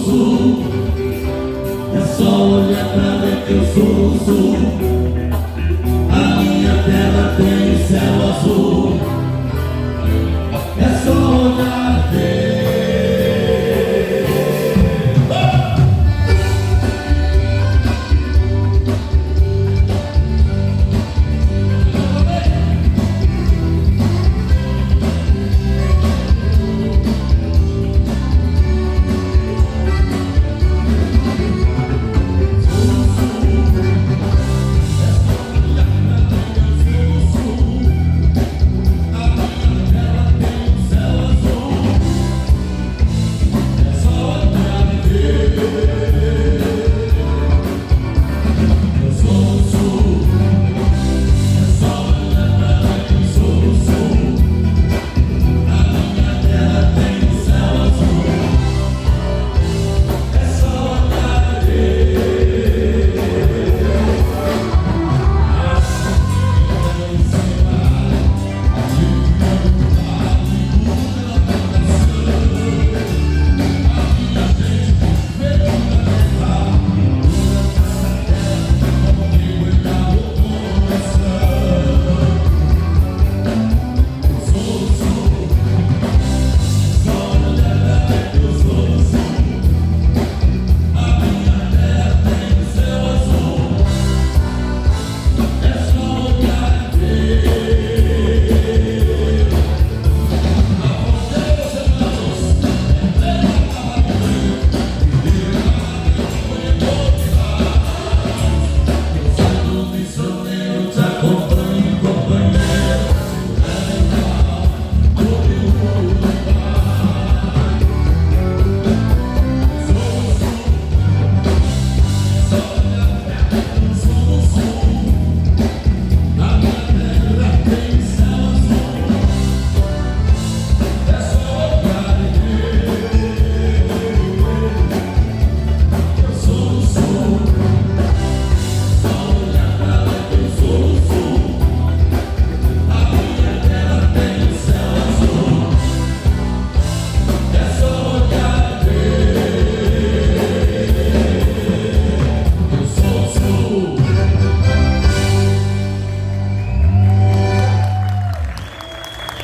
sul. É só olhar pra ver que eu sou do sul. A minha terra tem céu azul. É só olhar e ver.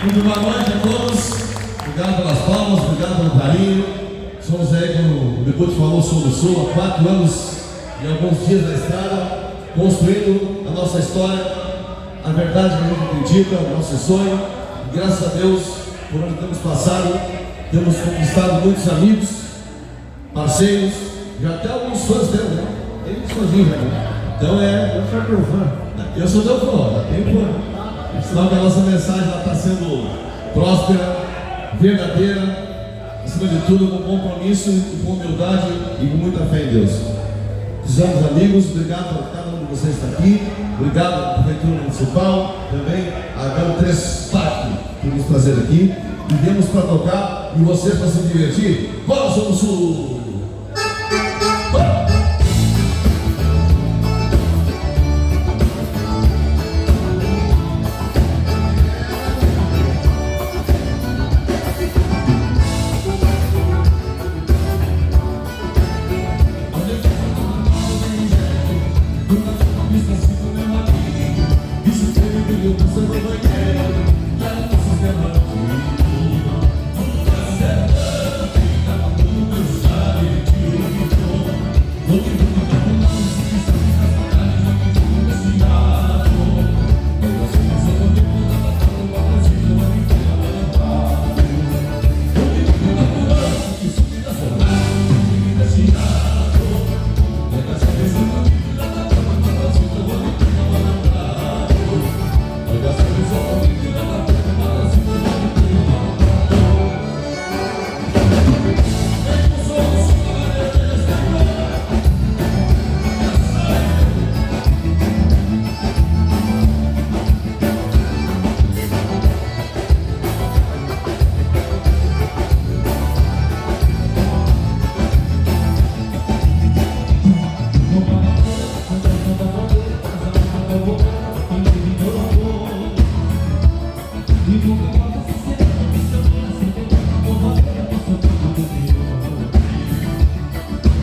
Muito boa noite a todos, obrigado pelas palmas, obrigado pelo carinho. Somos aí, como o Debut falou, Sul do Sul, há 4 anos e alguns dias na estrada, construindo a nossa história, a verdade que a gente acredita, o nosso sonho. E graças a Deus, por onde temos passado, temos conquistado muitos amigos, parceiros, e até alguns fãs temos, né? Tem muitos fãzinhos, né? Então Eu sou teu fã. eu sou teu fã, já tenho fã. Sinal que a nossa mensagem está sendo próspera, verdadeira, acima de tudo com compromisso, com humildade e com muita fé em Deus. Precisamos amigos, obrigado a cada um de vocês que está aqui, obrigado à Prefeitura Municipal, também a Gama 3 Parque por nos trazer aqui. E viemos para tocar e vocês para se divertir. Bora, Sul do Sul! Você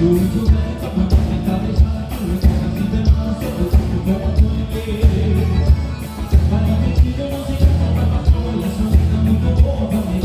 Muito bem, tá bom, tá deixando tudo que a vida não soube, como tu ninguém. Vai na mentira, não se engana, mas a tua lição fica muito boa pra mim.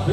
o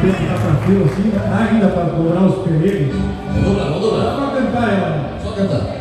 tempo está para frio assim, dá ainda para dobrar os peregos. Vamos dobrar. Só cantar ela. Só cantar.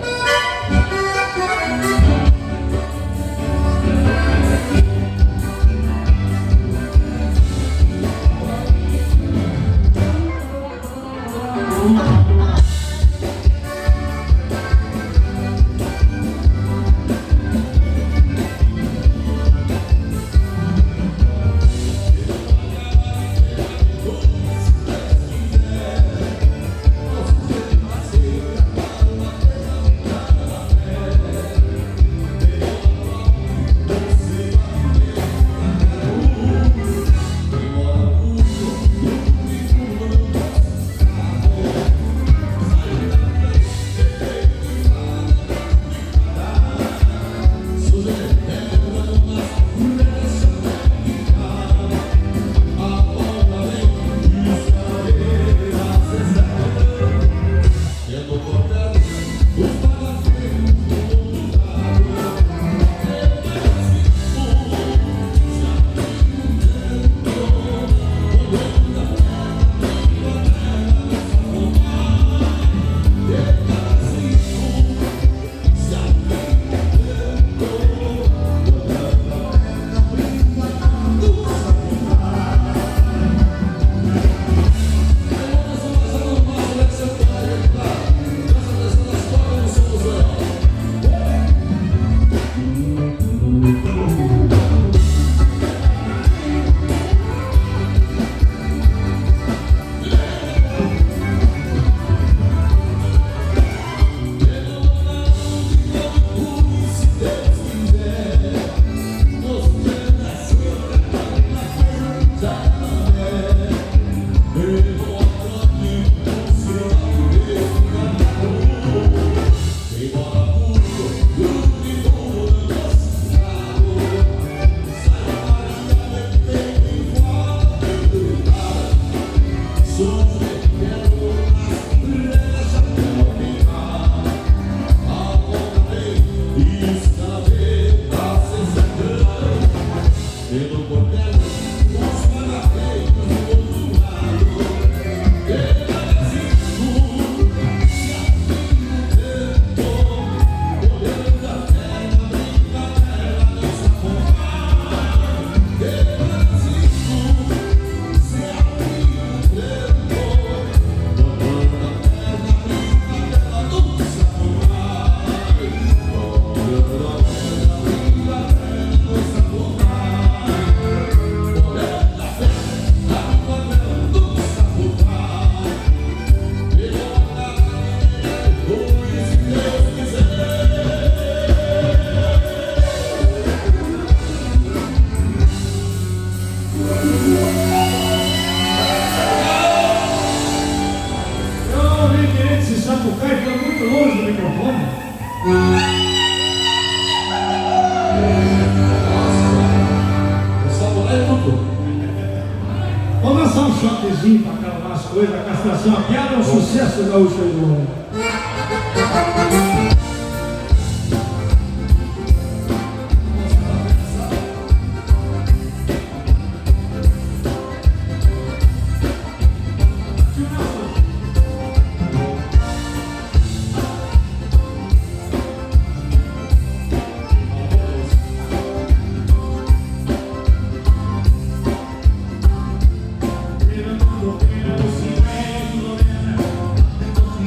Vamos lançar um shotzinho para acalmar as coisas, a castração, a piada é um sucesso gaúcho aí do mundo.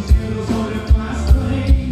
Los cielos sobrepasan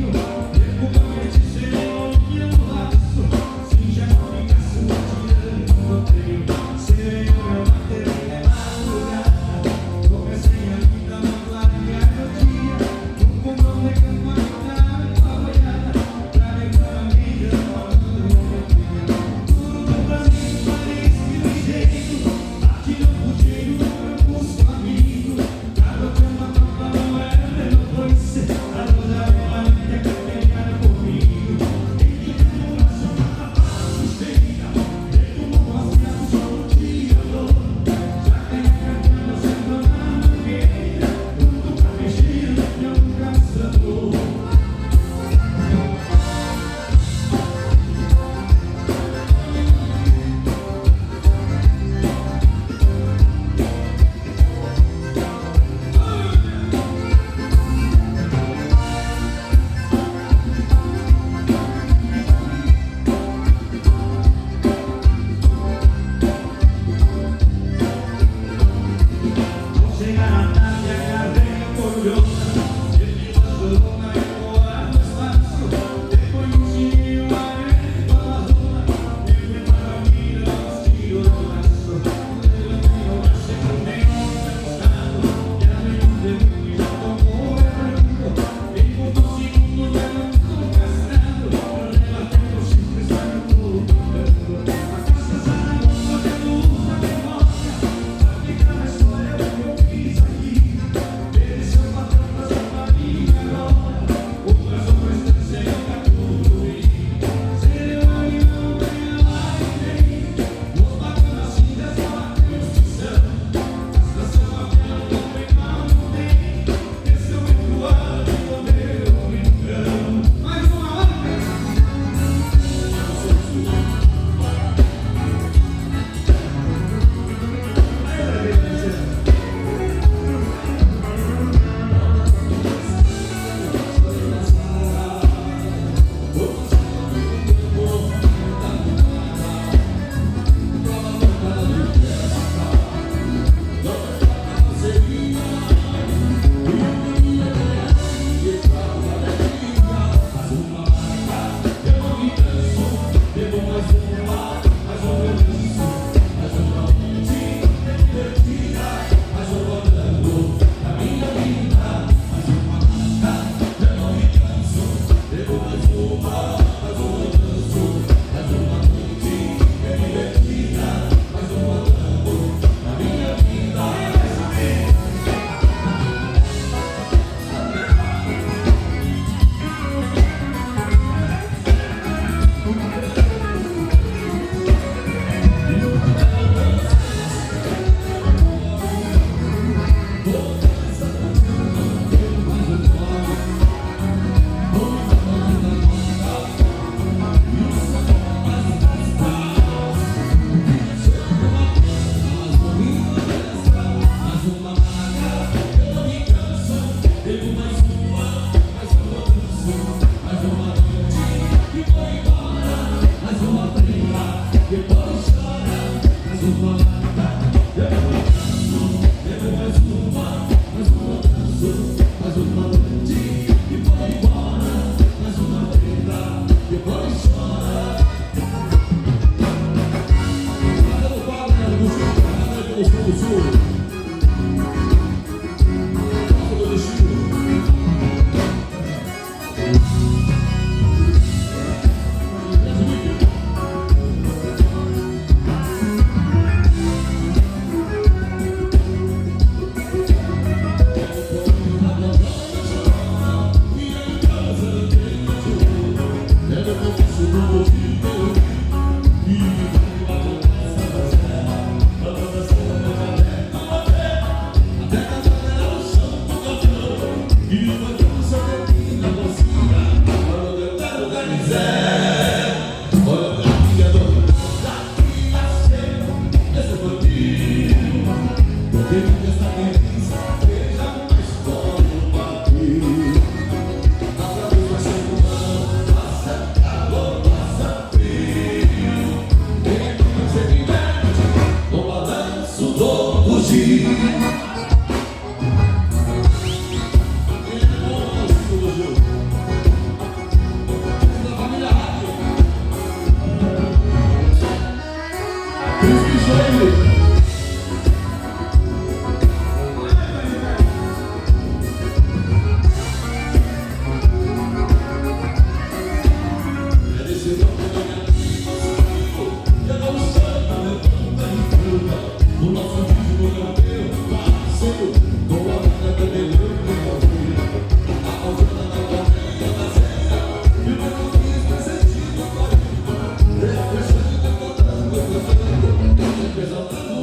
Exaltando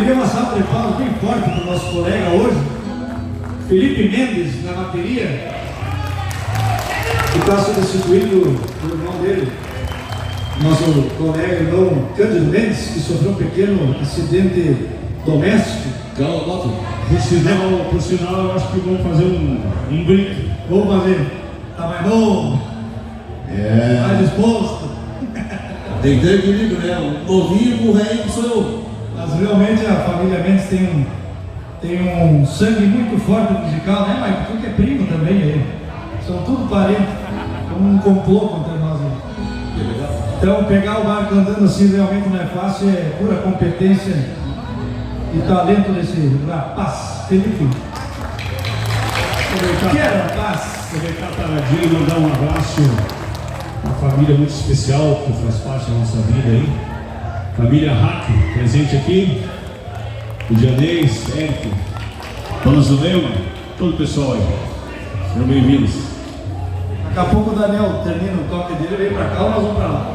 queria uma salva de palmas bem forte para o nosso colega hoje, Felipe Mendes, na bateria, que está substituindo o irmão dele, nosso colega irmão Cândido Mendes, que sofreu um pequeno acidente doméstico. Calma, bota. Por sinal, eu acho que vamos fazer um brinco. Vamos fazer. Tá mais novo, mais disposto. Tem que ter equilíbrio, né? O novinho com o velho que sou eu. Mas realmente a família Mendes tem um sangue muito forte musical, né, Maicon? Tu que é primo também aí. São tudo parentes, como um complô contra nós aí. Então pegar o barco andando assim realmente não é fácil, é pura competência e talento desse rapaz, Felipe. Que é rapaz? Aproveitar a paradinha e mandar um abraço a uma família muito especial que faz parte da nossa vida aí. Família Hack, presente aqui. O Dianês, Eric, Dona Zulema, todo o pessoal aí. Sejam bem-vindos. Daqui a pouco o Daniel termina o toque dele, vem pra cá ou nós vamos pra lá.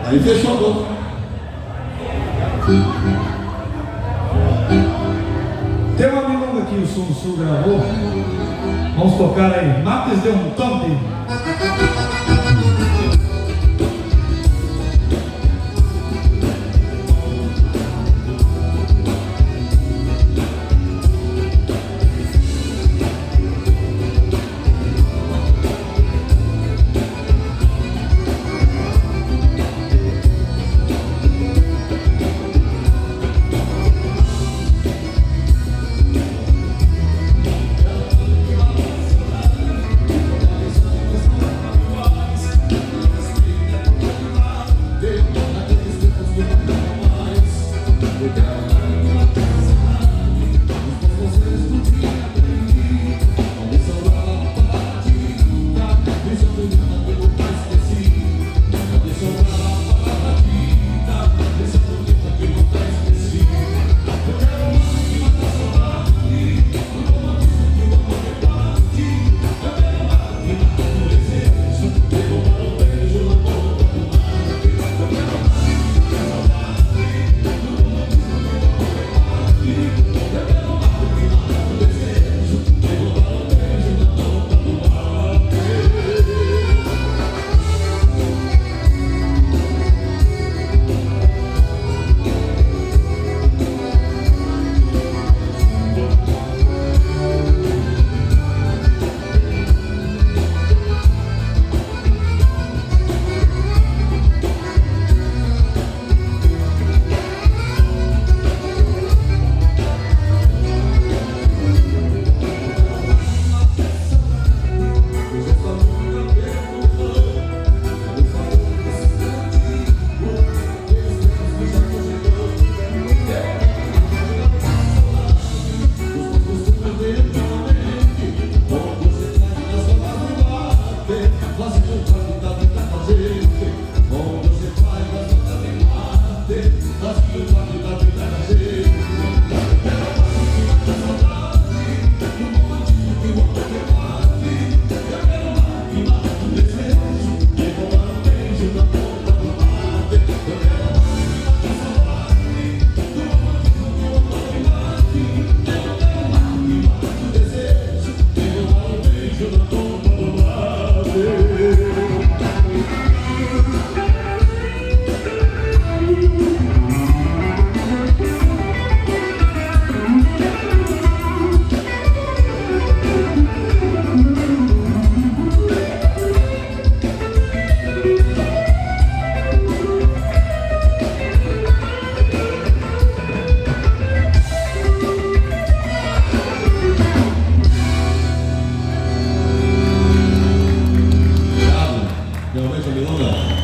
Aí fechou a boca. Tem uma milonga que o Som do Sul gravou. Vamos tocar aí. Mates de um toque.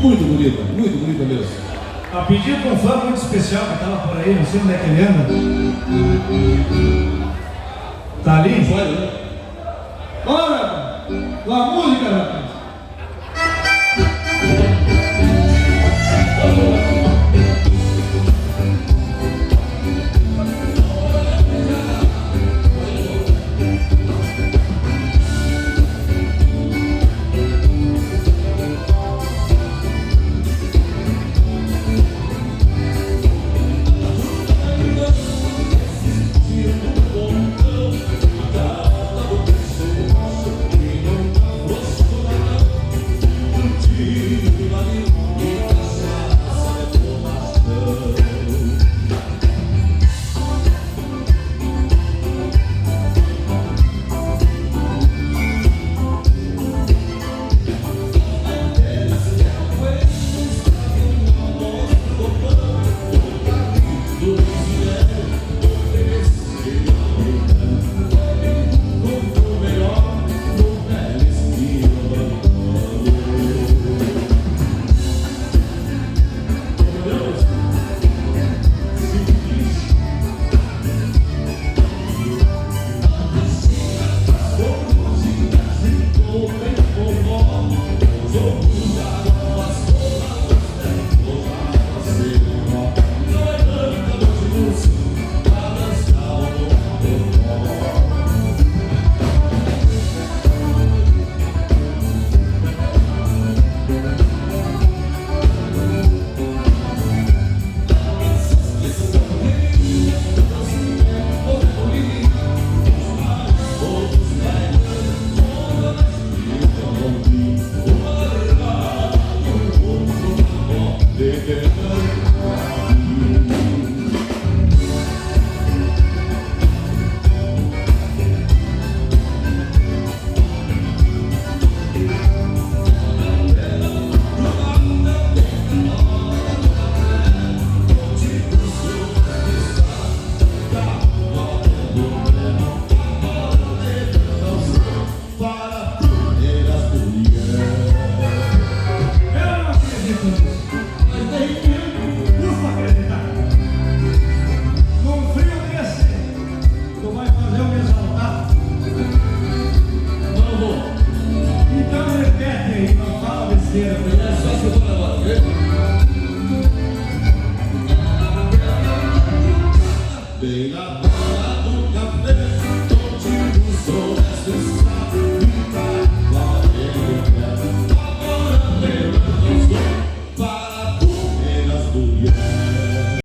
Muito bonita mesmo. A pedido de um fã muito especial que estava por aí, não sei onde é que ele anda. Tá ali? Foi, né? Bora! Com a música, rapaz!